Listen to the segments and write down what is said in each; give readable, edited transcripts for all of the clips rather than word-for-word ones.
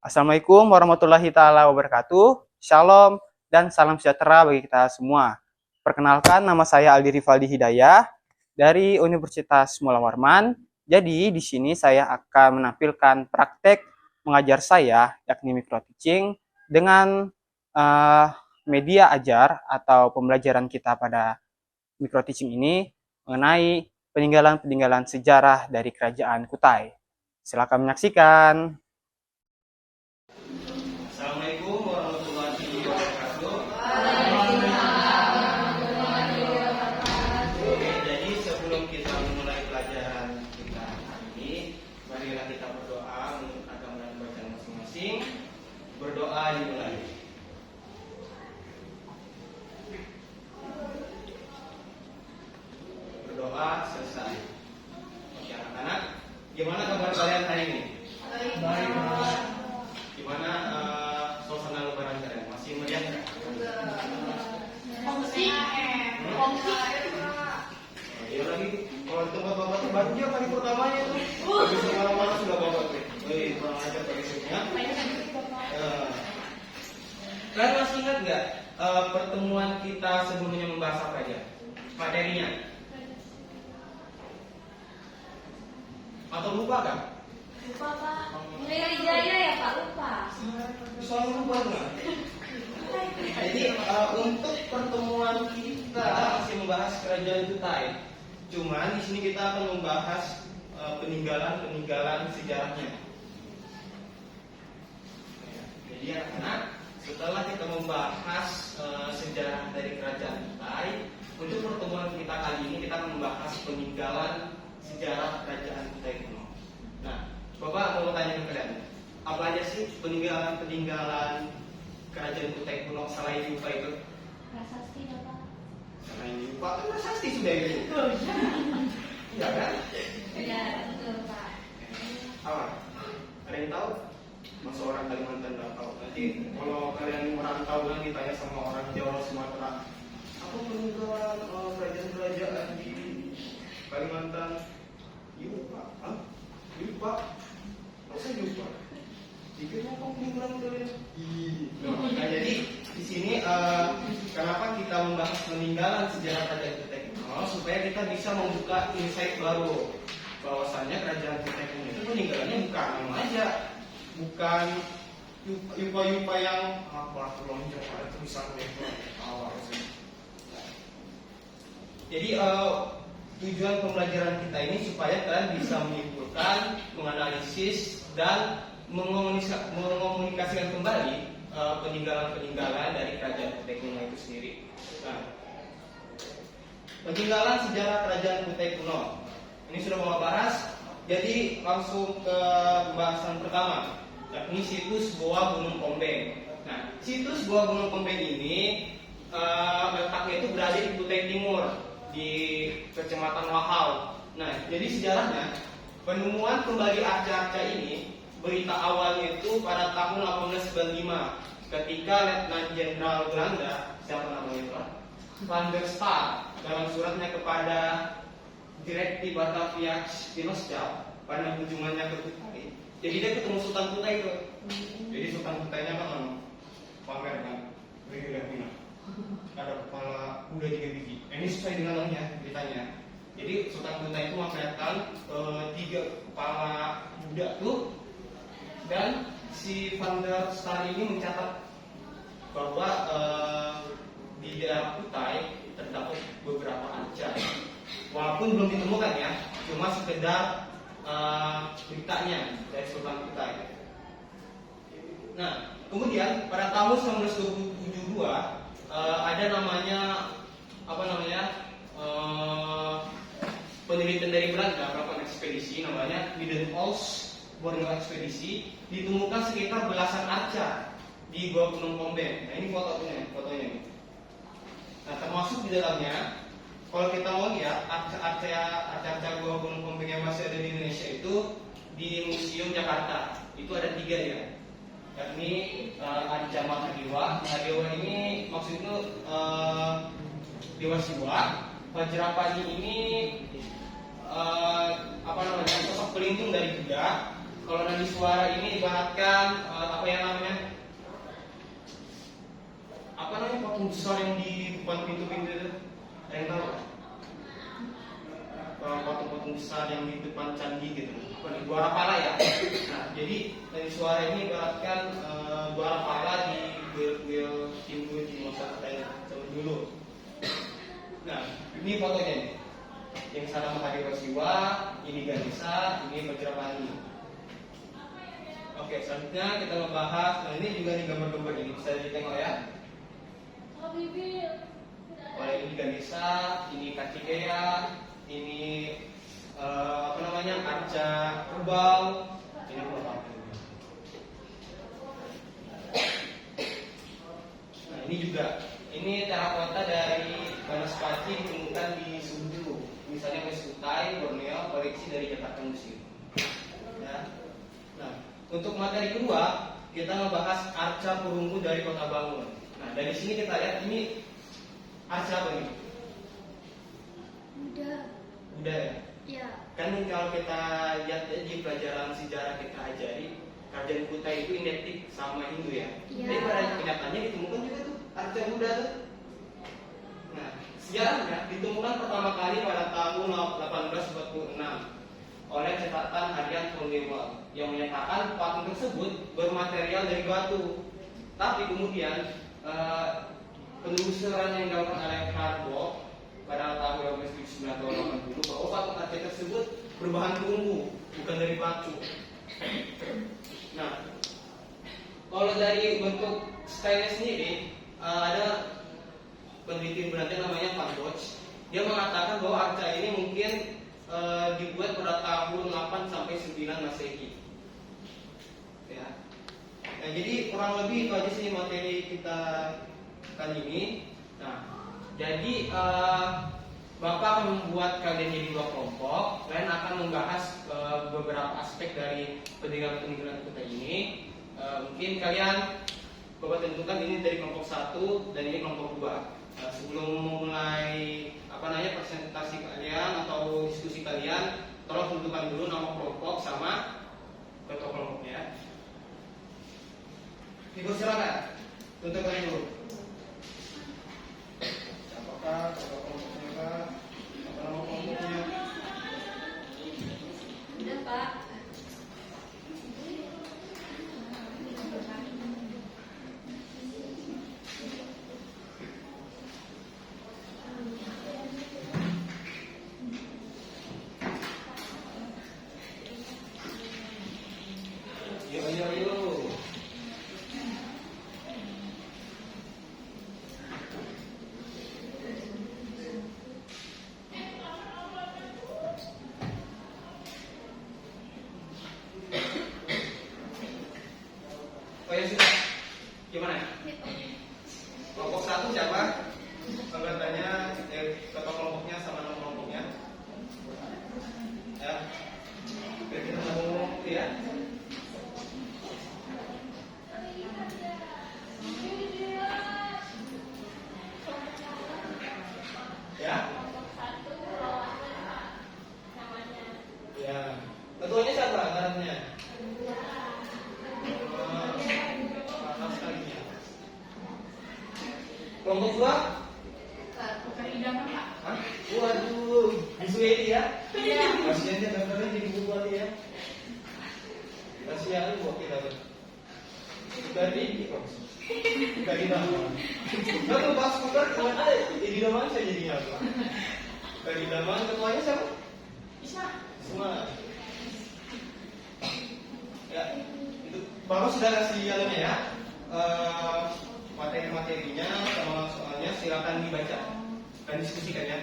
Assalamualaikum warahmatullahi taala wabarakatuh. Shalom dan salam sejahtera bagi kita semua. Perkenalkan, nama saya Aldi Rivaldi Hidayah dari Universitas Mula Warman. Jadi di sini saya akan menampilkan praktek mengajar saya, yakni micro teaching, dengan media ajar atau pembelajaran kita pada micro teaching ini mengenai peninggalan-peninggalan sejarah dari Kerajaan Kutai. Silakan menyaksikan. Assalamualaikum warahmatullahi wabarakatuh. Oke, jadi sebelum kita memulai pelajaran kita hari ini, marilah kita berdoa untuk agama dan bacaan masing-masing. Berdoa dimulai. Berdoa selesai. Oke, anak-anak, gimana kabar kalian hari ini? Baik. Gimana suasana lebaran kalian? Masih meriah nggak? Iya lagi. Kalau di tempat bapak tuh baru dia kali pertamanya tuh. Habis kemana-mana sudah bapak tuh. Wih, kurang ajar pakai sunya. Kalian masih ingat nggak pertemuan kita sebelumnya membahas apa aja? Materinya? Atau lupa kan? Lupa Pak, mulai dari jaya ya Pak, lupa. Selalu lupa nggak? Jadi untuk pertemuan kita masih membahas kerajaan Kutai. Cuman di sini kita akan membahas peninggalan sejarahnya. Jadi anak-anak, setelah kita membahas sejarah dari kerajaan Kutai, untuk pertemuan kita kali ini kita akan membahas peninggalan sejarah kerajaan Kutai kuno. Nah, Bapak mau tanya ke kalian, apa aja sih peninggalan kerajaan Kutai kuno selain Yupa itu? Prasasti Bapak. Selain Yupa kan prasasti sudah itu. Iya kan? Iya, betul Pak. Apa? Ada yang tahu? Masa orang Kalimantan nggak tahu? Nanti kalau kalian merantau nanti tanya sama orang Jawa Sumatera, apa peninggalan kerajaan-kerajaan di Kalimantan? Yupa, Yupa, masa Yupa? Dikirnya kok peninggalan kalian? Nah, jadi di sini kenapa kita membahas peninggalan sejarah kerajaan Kutai kuno supaya kita bisa membuka insight baru bahwasannya kerajaan Kutai kuno itu peninggalannya bukan anu aja, bukan Yupa yang apa lonjong ada tulisan itu awal sih. Jadi tujuan pembelajaran kita ini supaya kalian bisa menyimpulkan, menganalisis dan mengomunikasikan kembali peninggalan-peninggalan dari kerajaan Kutai kuno itu sendiri. Nah, peninggalan sejarah kerajaan Kutai kuno ini sudah mau bahas. Jadi langsung ke pembahasan pertama, yakni situs Goa Gunung Pombeng. Nah, situs Goa Gunung Pombeng ini letaknya itu berada di Kutai Timur, di Kecamatan Wahau. Nah, jadi sejarahnya penemuan kembali arca-arca ini berita awalnya itu pada tahun 1895 ketika Letnan Jenderal Belanda, siapa namanya Pak? Van der Staal, dalam suratnya kepada Direktur Batavia Spinoza pada kunjungannya ke Kutai. Jadi dia ketemu Sultan Kutai itu. Jadi Sultan Kutainya kan pamer kan, beda-beda. Ada kepala kuda 3 biji. Ini sesuai dengan namanya ceritanya. Jadi Sultan Kutai itu memperlihatkan 3 kepala kuda tuh, dan si Van der Staal ini mencatat bahwa di daerah Kutai terdapat beberapa arca. Walaupun belum ditemukan ya, cuma sekedar beritanya dari Sultan Kutai. Nah, kemudian pada tahun 1922 ada namanya penelitian dari Belanda melakukan ekspedisi namanya Midden-Ols Borneo ekspedisi, ditemukan sekitar belasan arca di Goa Gunung Pombeng. Nah, ini fotonya. Nah, termasuk di dalamnya, kalau kita mau lihat arca Goa Gunung Pombeng yang masih ada di Indonesia itu di Museum Jakarta itu ada 3 ya, yakni arca Mahadewa. Mahadewa ini maksudnya Dewa Siwa. Vajrapani ini sosok pelindung dari Buddha. Kalau Nadi Suara ini ibaratkan yang namanya apa namanya patung besar yang di depan pintu-pintu itu? Ada yang tahu? Patung-patung besar yang di depan candi gitu. Apa nih? Dua pala ya. Nah, jadi dari suara ini ibaratkan dua pala di kuil Hindu di masa zaman dulu. Nah, ini fotonya nih. Yang sana Mahadeva Siwa, ini Ganesha, ini Vajrapani. Oke, selanjutnya kita membahas. Nah, ini juga nih gambar-gambar ini bisa ditengok ya. Oleh ini Ganesha, ini Kartikeya, ini apa namanya arca kerbau, ini apa? Nah, ini juga ini terakota dari Banaspati ditemukan di Sulu, misalnya Kutai, Borneo, koleksi dari Jakarta Museum. Ya. Nah, untuk materi kedua kita membahas arca perunggu dari Kota Bangun. Nah, dari sini kita lihat ini arca apa nih? Buddha ya? Ya. Kan kalau kita lihat di pelajaran sejarah kita ajari, kerajaan Kuta itu identik sama Hindu ya. Iya. Tapi pada kenyataannya ditemukan juga tuh arca Buddha tuh. Nah, sejarahnya ditemukan pertama kali pada tahun 1846 oleh catatan harian Kondewal yang menyatakan patung tersebut bermaterial dari batu. Tapi kemudian penelusuran yang dilakukan oleh Karbo pada tahun 1979 bahwa patung arca tersebut berbahan perunggu, bukan dari batu. Nah, kalau dari bentuk stylenya sendiri ada peneliti Belanda namanya Van Boch. Dia mengatakan bahwa arca ini mungkin dibuat pada tahun 8 sampai 9 Masehi. Ya. Nah, jadi kurang lebih itu aja sih materi kita kali ini. Nah, jadi Bapak akan membuat kalian jadi dua kelompok. Kalian akan membahas beberapa aspek dari peninggalan kita ini. Mungkin kalian Bapak tentukan ini dari kelompok 1 dan ini kelompok 2. Sebelum memulai presentasi kalian atau diskusi kalian, tolong tentukan dulu nama kelompok sama ketua kelompoknya. Ibu silakan tentukan dulu. Apakah ketua kelompoknya kah? Apa nama kelompoknya? Udah, Pak. Yuk. Oh ya sudah. Gimana? Kelompok 1 siapa? Anggotanya, ketua kelompoknya sama nama kelompoknya. Ya. Biar kita ngomong ya. Ya. Ya. Ketuanya siapa? Namanya? Panas sekali ya. Kelompok 2? Hah? Waduh, isu ini ya? Iya. Kasiannya daftarnya jadi bupati ya. Kasihan buat kita tuh. Dari nama. Nah tuh pas putar kemana? Jadi nama saya jadinya apa? Dari nama ketuanya siapa? Semua. Ya, itu Bapak sudah kasih jalannya ya. Materi-materinya sama soalnya silakan dibaca dan diskusikan ya.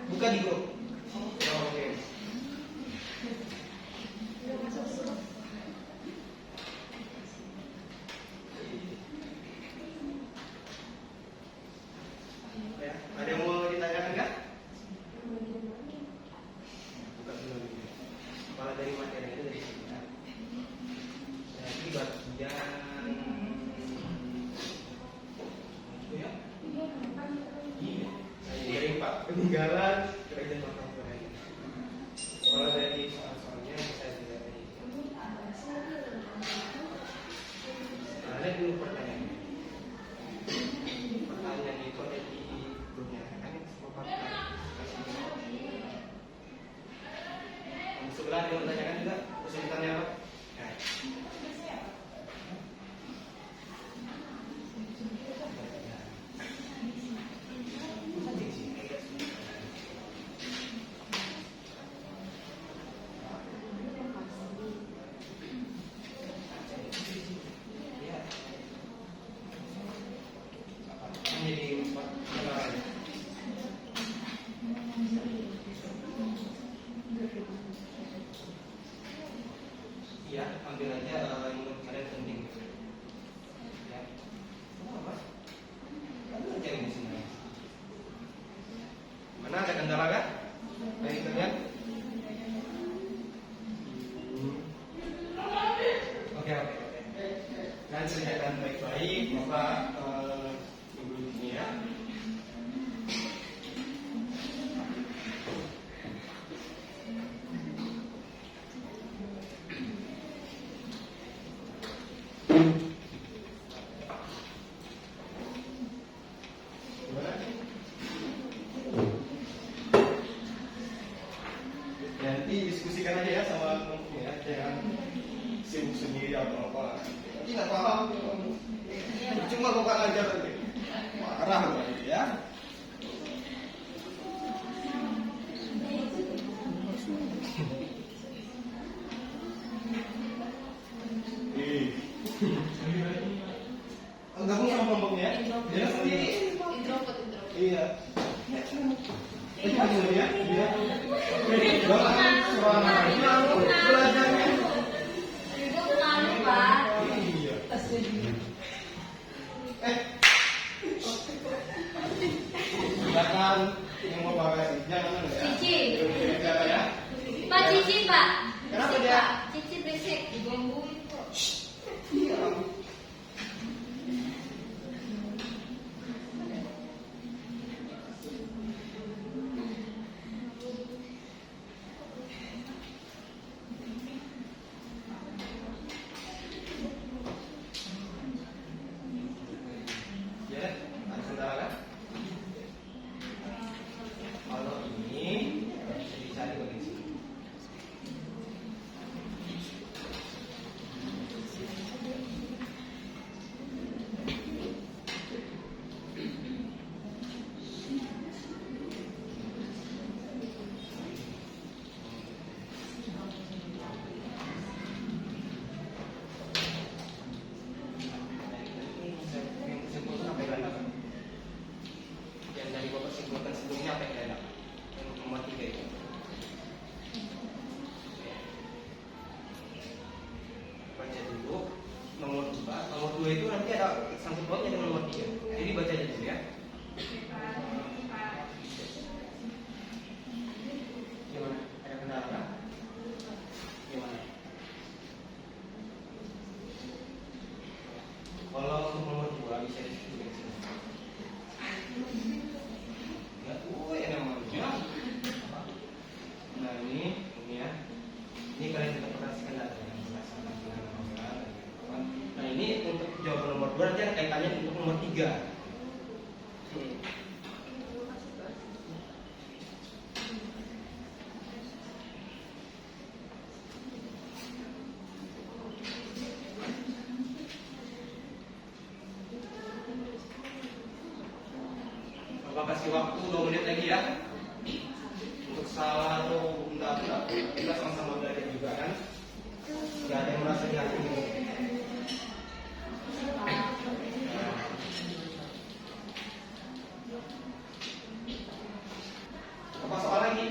Buka di grup. Oke. Ya, ada yang mau ditanyakan nggak? Buka dulu. Kepala dari materi itu dari sini ya. Jadi bagian itu ya. Ini dari Pak peninggalan kerajaan Sebelah dia mau tanyakan juga kesulitannya apa? Nah. Jadi ya, ambil aja yang menurut kalian penting. Ya, apa? Ambil aja yang sebenarnya. Mana ada kendala kan? Baik kalian. Oke. Dan selesaikan baik-baik, Bapak Ibu ini ya. Nanti diskusikan aja ya sama kelompoknya ya, jangan sibuk sendiri atau apa. Nanti nggak paham, cuma kok ngajar nanti marah nanti ya. Gabung sama kelompoknya ya, dia sendiri. Iya. Itu dia, dia. Jangan serangan. Belajarnya. Itu pengaruh, Pak. Iya. Silakan yang mau bagasi, jangan ya. Cici. Jangan ya. Pak Cici, Pak. Kenapa Cici, dia? Pak. Cici berisik, digangguin kok. Iya. Ya, ada kendala kan? Kalau ini bisa dicari bagian sini. Yang simpulkan apa yang ada? Yang dari Bapak simpulkan sebelumnya apa yang ada? Yang nomor 3 itu. Baca dulu nomor 2. Nomor 2 itu nanti ada sangkut pautnya dengan nomor 3. Jadi baca aja dulu ya. Gimana? Ada kendala kan? Gimana? Kalau untuk nomor 2 bisa ditulis di sini. Ya, ya namanya. Nah ini ya. Ini kalian juga perhatikan datanya. Nah ini untuk jawaban nomor 2 nanti ada kaitannya untuk nomor 3. Bapak kasih waktu 2 menit lagi ya. Untuk salah atau enggak, kita sama-sama belajar juga kan. Gak ada yang merasa dihakimi. Apa soal lagi?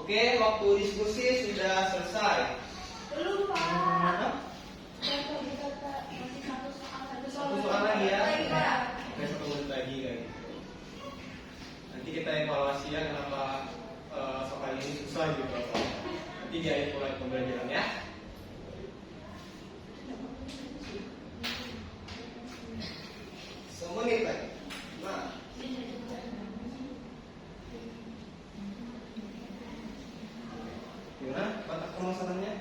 Oke, waktu diskusi sudah selesai. Belum, Pak. Mana? Masih satu Satu soal lagi ya. Pak. Oke, 1 menit lagi kayak gitu. Nanti kita evaluasi ya kenapa soal ini susah gitu. Nanti di akhir pembelajaran ya. Semenit lagi. Nah. Gimana batas permasalahannya?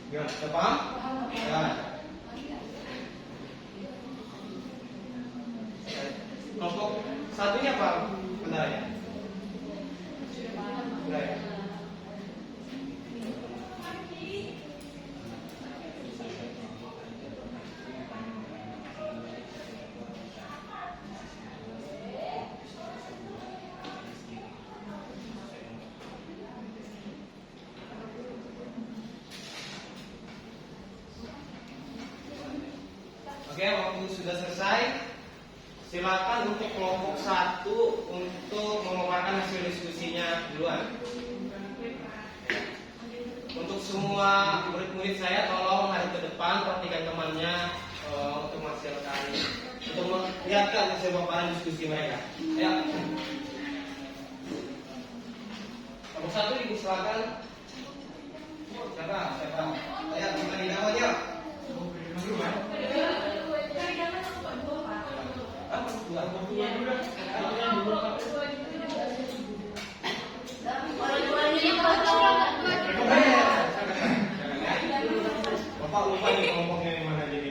Gimana? Sudah paham? Ya. Kelompok satunya apa? Benar ya? Benar ya? Oke, waktu sudah selesai. Silakan untuk kelompok 1 untuk memaparkan hasil diskusinya duluan. Untuk semua murid-murid saya tolong hadap ke depan, perhatikan temannya untuk menghasilkan, untuk melihatkan hasil pemaparan diskusi mereka. Ya. Kelompok 1 dipersilakan. Siapa? Saya bukan di namanya. Bapak lupa nih kelompoknya yang mana jadi.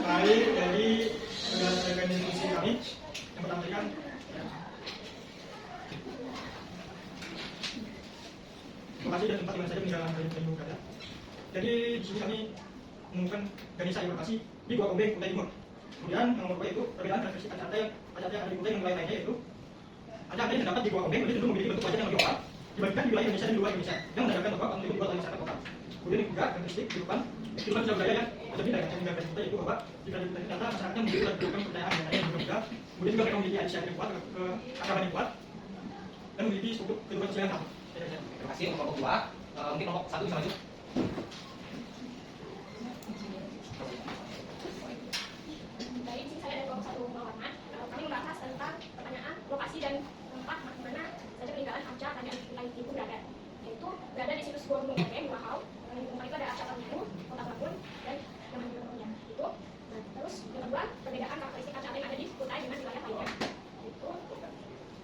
Baik, jadi berdasarkan diskusi kami yang pertama tadi kan lokasi dan tempat di mana saja meninggalkan kayu berada. Jadi di sini kami menemukan organisasi lokasi di Gua Kombeng, Kutai Timur. Kemudian yang nomor 2 itu perbedaan karakteristik kaca-kaca yang ada di Kutai dan wilayah lainnya, yaitu kaca-kaca yang terdapat di Gua Kombeng lebih cenderung memiliki bentuk wajah yang lebih oval dibandingkan di wilayah Indonesia dan di luar Indonesia, yang menandakan bahwa kampung itu dibuat oleh masyarakat lokal. Kemudian juga karakteristik kehidupan sosial budaya yang terjadi dari kaca yang kita, yaitu bahwa di kerajaan kita ternyata masyarakatnya memiliki kedudukan kepercayaan yang berbeda. Kemudian juga mereka memiliki inisiatif yang kuat, keagamaan yang kuat, dan memiliki struktur kehidupan sosial yang sama. Terima kasih untuk kelompok 2. Mungkin kelompok 1 bisa maju. Baik, di sini saya dari kelompok 1 Muhammad. Kami membahas tentang pertanyaan lokasi dan tempat di mana saja peninggalan arca kerajaan Kutai Timur berada, yaitu berada di situs Gua Gunung Kombeng, Wahau. Di tempat itu ada arca Tamianu, Kota Babun, dan nama namanya itu. Nah, terus yang kedua, perbedaan karakteristik arca yang ada di Kutai dengan wilayah lainnya. Itu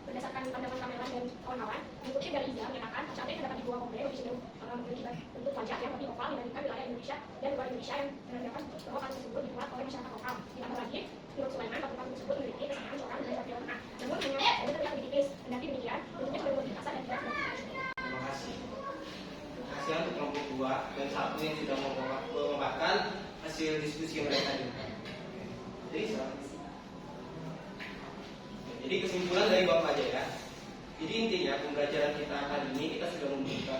berdasarkan pandangan kameramen dan kawan-kawan, dikutip dari Iza menyatakan arca yang terdapat di Gua Kombeng lebih cenderung memiliki bentuk wajah yang lebih oval dibandingkan wilayah Indonesia dan luar Indonesia yang menandakan bahwa kasus tersebut dibuat oleh masyarakat lokal. Ditambah lagi, menurut Sulaiman, batu-batu tersebut memiliki kesamaan corak dengan batu yang tengah. Namun hanya terlihat lebih tipis. Kendati demikian, bentuknya sudah lebih kasar dan tidak seperti itu. Terima kasih. Terima kasih untuk kelompok 2 dan 1 yang sudah memaparkan hasil diskusi mereka tadi. Jadi kesimpulan dari Bapak aja ya. Jadi intinya pembelajaran kita kali ini kita sudah membuka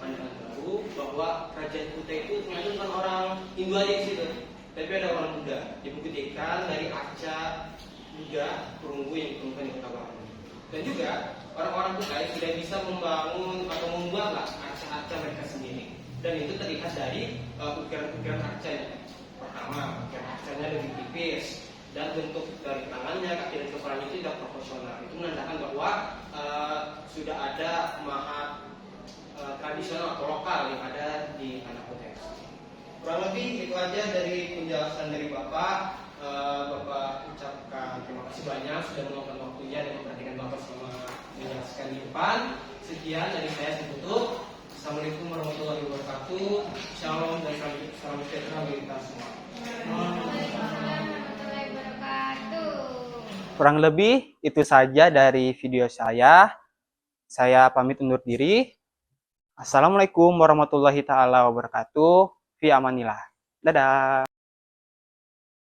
pandangan baru bahwa kerajaan Kutai itu ternyata bukan orang Hindu aja di situ, tapi ada orang Buddha. Dibuktikan dari arca Buddha perunggu yang ditemukan di Kota Baru. Dan juga orang-orang Kutai sudah bisa membangun atau membuatlah arca-arca mereka sendiri. Dan itu terlihat dari ukiran-ukiran arcanya. Pertama, ukiran arcanya lebih tipis dan bentuk dari tangannya, kaki dan kepalanya itu tidak proporsional. Itu menandakan bahwa sudah ada mahat tradisional atau lokal yang ada di tanah Kutai. Kurang lebih itu aja dari penjelasan dari Bapak. Bapak ucapkan terima kasih banyak sudah meluangkan waktunya dan memperhatikan Bapak selama menjelaskan di depan. Sekian dari saya, saya tutup. Assalamualaikum warahmatullahi wabarakatuh. wabarakatuh. Shalom dan salam sejahtera bagi kita semua. Kurang lebih itu saja dari video saya. Saya pamit undur diri. Assalamualaikum warahmatullahi taala wabarakatuh. Fi amanillah. Dadah.